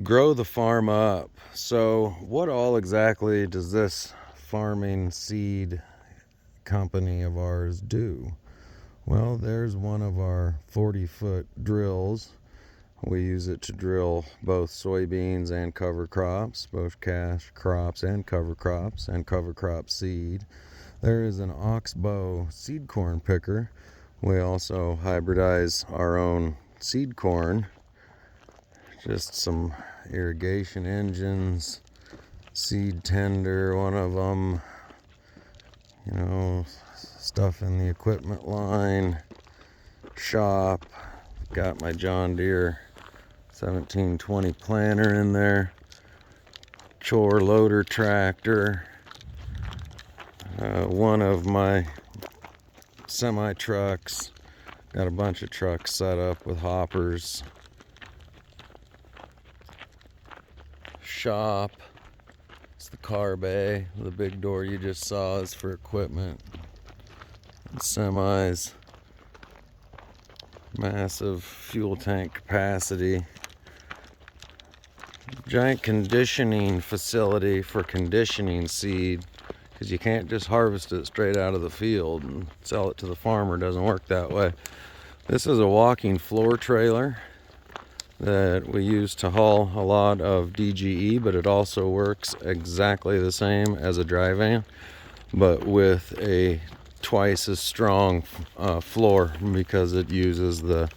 Grow the farm up. So what all exactly does this farming seed company of ours do? Well, there's one of our 40-foot drills. We use it to drill both soybeans and cover crops, both cash crops and cover crop seed. There is an oxbow seed corn picker. We also hybridize our own seed corn. Just some irrigation engines, seed tender, one of them, stuff in the equipment line, shop. Got my John Deere 1720 planter in there, chore loader tractor, one of my semi trucks. Got a bunch of trucks set up with hoppers. Shop. It's the car bay. The big door you just saw is for equipment. And semis. Massive fuel tank capacity. Giant conditioning facility for conditioning seed, because you can't just harvest it straight out of the field and sell it to the farmer. It doesn't work that way. This is a walking floor trailer that we use to haul a lot of DGE, but it also works exactly the same as a dry van, but with a twice as strong floor, because it uses the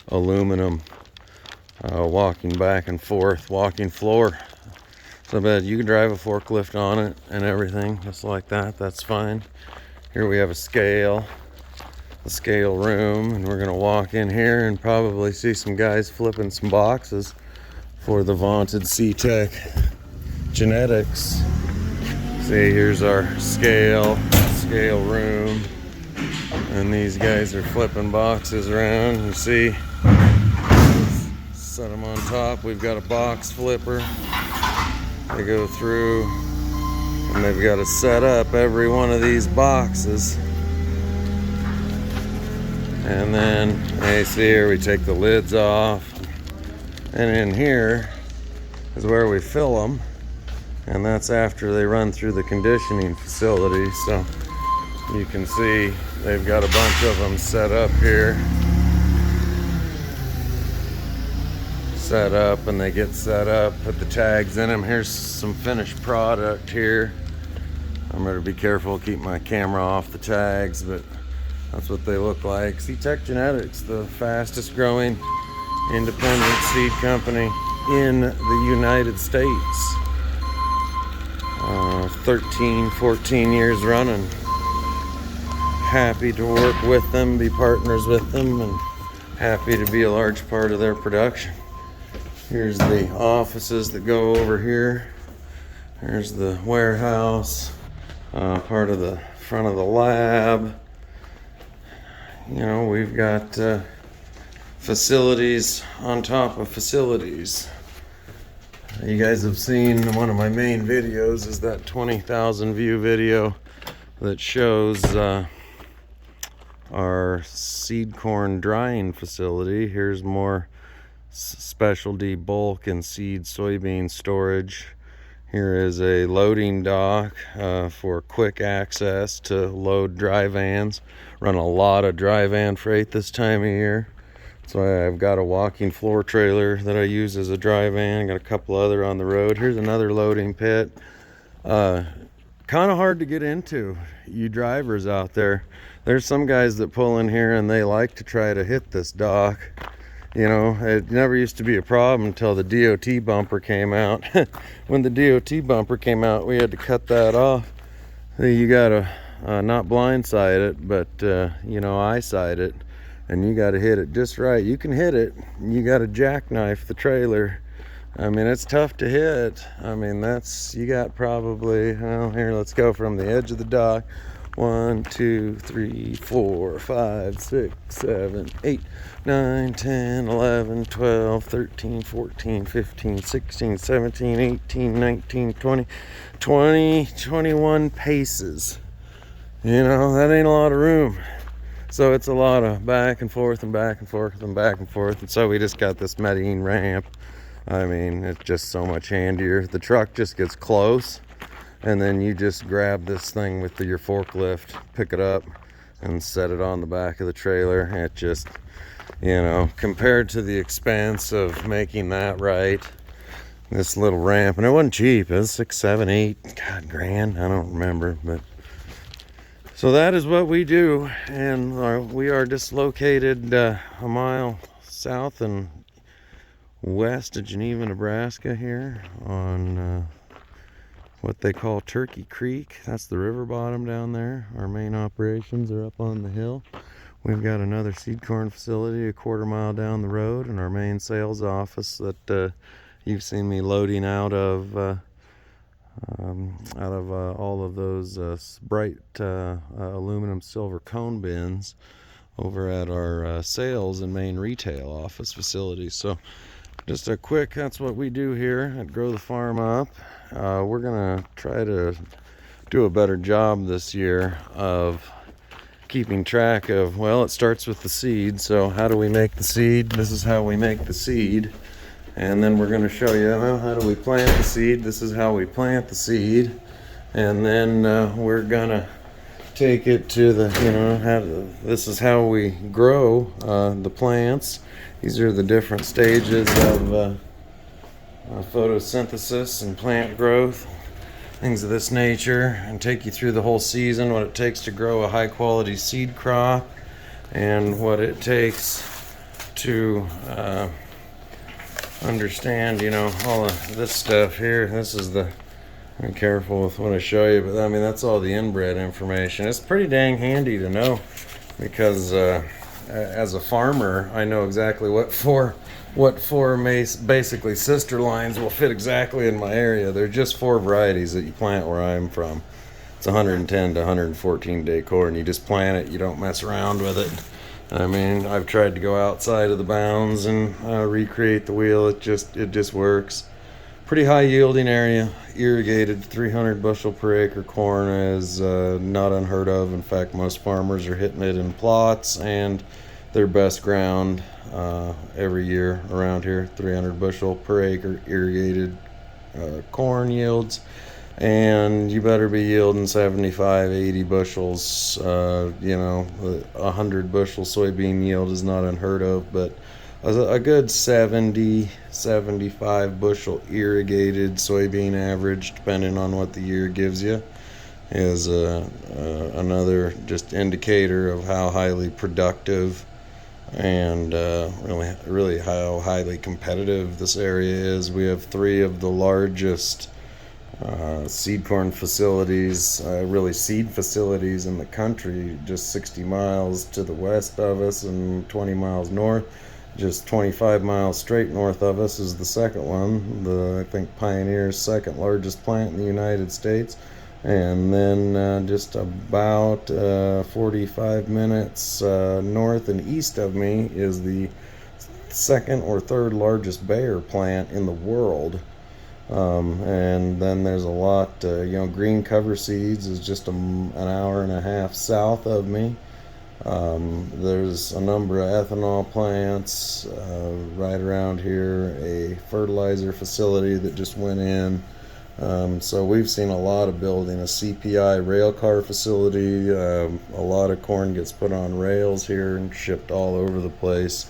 aluminum walking back and forth walking floor. So bad you can drive a forklift on it and everything just like that. That's fine. Here we have a scale room, and we're gonna walk in here and probably see some guys flipping some boxes for the vaunted C-Tech genetics. See, here's our scale room, and these guys are flipping boxes around. You see, set them on top. We've got a box flipper. They go through, and they've got to set up every one of these boxes. And then, you see here, we take the lids off, and in here is where we fill them, and that's after they run through the conditioning facility. So you can see they've got a bunch of them set up here. Set up, and they get set up, put the tags in them. Here's some finished product here. I'm going to be careful, keep my camera off the tags, but that's what they look like. C-Tech Genetics, the fastest growing independent seed company in the United States. 13, 14 years running. Happy to work with them, be partners with them, and happy to be a large part of their production. Here's the offices that go over here. There's the warehouse, part of the front of the lab. We've got facilities on top of facilities. You guys have seen one of my main videos is that 20,000 view video that shows our seed corn drying facility. Here's more specialty bulk and seed soybean storage. Here is a loading dock for quick access to load dry vans. Run a lot of dry van freight this time of year. So I've got a walking floor trailer that I use as a dry van. Got a couple other on the road. Here's another loading pit. Kind of hard to get into, you drivers out there. There's some guys that pull in here and they like to try to hit this dock. It never used to be a problem until the DOT bumper came out. When the DOT bumper came out, we had to cut that off. You gotta not blindside it, but eyesight it, and you gotta hit it just right. You can hit it, you gotta jackknife the trailer. I mean, it's tough to hit. I mean, you got probably, here, let's go from the edge of the dock. 1, 2, 3, 4, 5, 6, 7, 8, 9, 10, 11, 12, 13, 14, 15, 16, 17, 18, 19, 20, 21 paces. That ain't a lot of room. So it's a lot of back and forth and back and forth and back and forth. And so we just got this mezzanine ramp I mean, it's just so much handier. The truck just gets close, and then you just grab this thing with your forklift, pick it up, and set it on the back of the trailer. It just, you know, compared to the expense of making that right, this little ramp, and it wasn't cheap. It was 6, 7, 8, God, grand. I don't remember, but so that is what we do, and we are dislocated a mile south and west of Geneva, Nebraska, here on what they call Turkey Creek. That's the river bottom down there. Our main operations are up on the hill. We've got another seed corn facility a quarter-mile down the road, and our main sales office that you've seen me loading out of all of those bright aluminum silver cone bins over at our sales and main retail office facilities. So just a quick, that's what we do here at Grow the Farm Up. We're gonna try to do a better job this year of keeping track of, well, it starts with the seed. So how do we make the seed? This is how we make the seed. And then we're going to show you, well, how do we plant the seed? This is how we plant the seed. And then we're going to take it to the, you know, this is how we grow the plants. These are the different stages of photosynthesis and plant growth, things of this nature, and take you through the whole season, what it takes to grow a high quality seed crop, and what it takes to understand, you know, all of this stuff here. This is the, be careful with what I show you, but I mean, that's all the inbred information. It's pretty dang handy to know, because as a farmer, I know exactly what four basically sister lines will fit exactly in my area. They're just 4 varieties that you plant where I'm from. It's 110 to 114 day corn. You just plant it, you don't mess around with it. I mean, I've tried to go outside of the bounds and recreate the wheel. It just works. Pretty high yielding area. Irrigated 300 bushel per acre corn is not unheard of. In fact, most farmers are hitting it in plots, and their best ground every year around here, 300 bushel per acre irrigated corn yields. And you better be yielding 75, 80 bushels. You know, 100 bushel soybean yield is not unheard of, but a good 70, 75 bushel irrigated soybean average, depending on what the year gives you, is another just indicator of how highly productive and really how highly competitive this area is. We have 3 of the largest seed corn facilities, really seed facilities in the country, just 60 miles to the west of us and 20 miles north. Just 25 miles straight north of us is the second one, I think Pioneer's second largest plant in the United States. And then just about 45 minutes north and east of me is the second or third largest Bayer plant in the world. And then there's a lot, you know, Green Cover Seeds is just an hour and a half south of me. There's a number of ethanol plants right around here, a fertilizer facility that just went in. So we've seen a lot of building, a CPI rail car facility. A lot of corn gets put on rails here and shipped all over the place.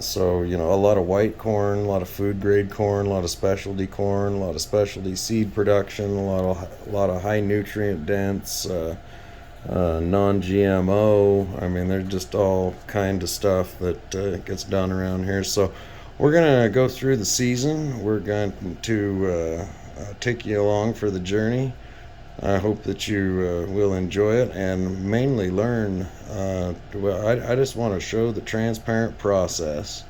So, you know, a lot of white corn, a lot of food grade corn, a lot of specialty corn, a lot of specialty seed production, a lot of high nutrient dense, non-GMO. I mean, there's just all kind of stuff that gets done around here. So we're gonna go through the season. We're going to take you along for the journey. I hope that you will enjoy it and mainly learn. I just want to show the transparent process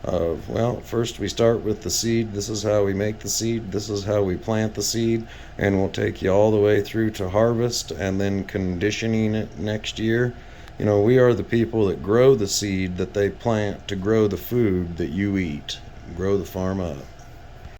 of, well, first we start with the seed. This is how we make the seed. This is how we plant the seed, and we'll take you all the way through to harvest and then conditioning it next year. You know, we are the people that grow the seed that they plant to grow the food that you eat. Grow the farm up.